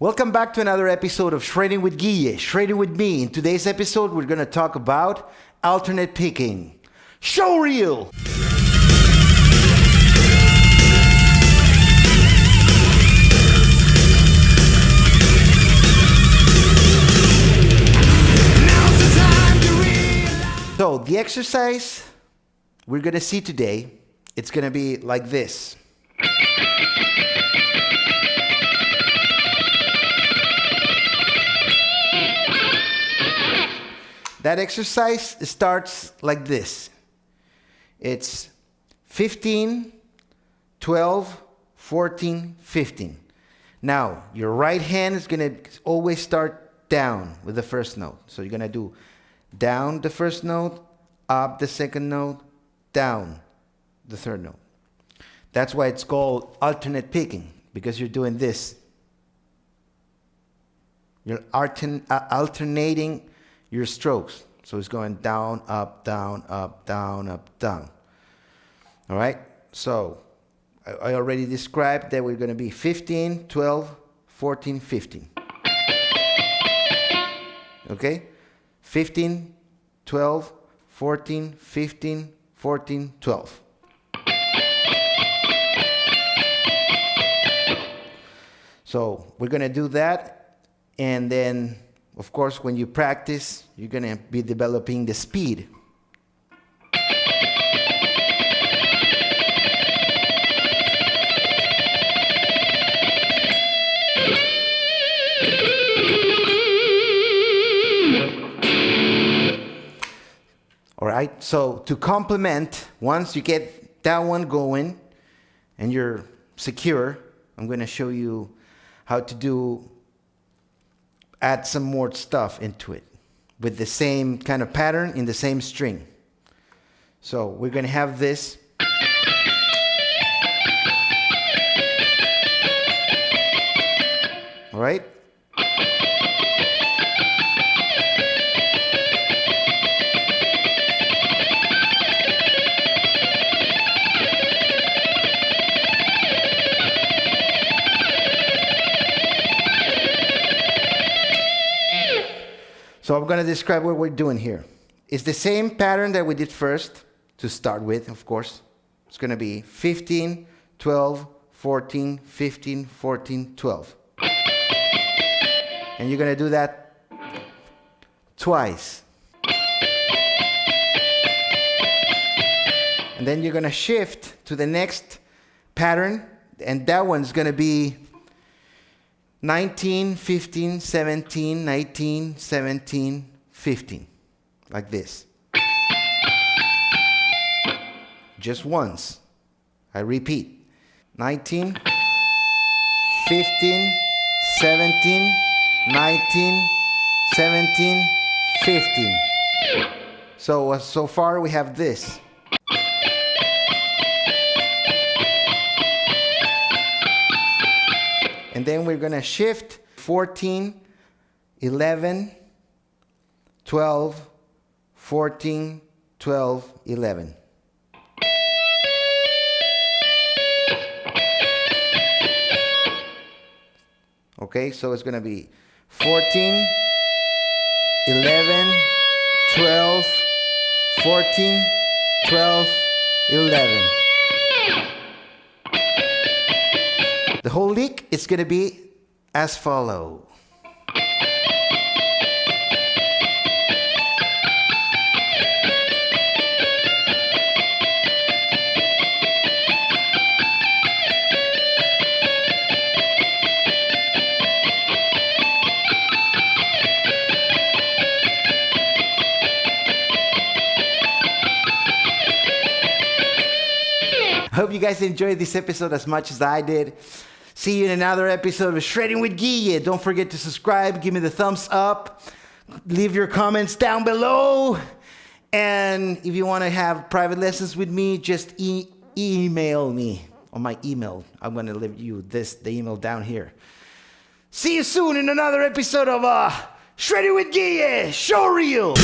Welcome back to another episode of Shredding with Guille, Shredding with me. In today's episode, we're going to talk about alternate picking. Show reel! So the exercise we're going to see today, it's going to be like this. That exercise starts like this. It's 15, 12, 14, 15. Now, your right hand is going to always start down with the first note. So you're going to do down the first note, up the second note, down the third note. That's why it's called alternate picking, because you're doing this. You're alternating your strokes. So it's going down, up, down, up, down, up, down. All right? So I already described that we're going to be 15, 12, 14, 15. Okay? 15, 12, 14, 15, 14, 12. So we're going to do that, and then of course, when you practice, you're going to be developing the speed. All right, so to complement, once you get that one going and you're secure, I'm going to show you how to add some more stuff into it with the same kind of pattern in the same string. So we're going to have this. All right? So I'm going to describe what we're doing here. It's the same pattern that we did first to start with, of course. It's going to be 15, 12, 14, 15, 14, 12. And you're going to do that twice. And then you're going to shift to the next pattern, and that one's going to be 19, 15, 17, 19, 17, 15. Like this. Just once. I repeat. 19, 15, 17, 19, 17, 15. So far we have this. And then we're going to shift 14, 11, 12, 14, 12, 11. Okay, so it's going to be 14, 11, 12, 14, 12, 11. The whole lick is going to be as follows. I hope you guys enjoyed this episode as much as I did. See you in another episode of Shredding with Guille. Don't forget to subscribe, give me the thumbs up, leave your comments down below. And if you want to have private lessons with me, just email me on my email. I'm going to leave you the email down here. See you soon in another episode of Shredding with Guille, show reel.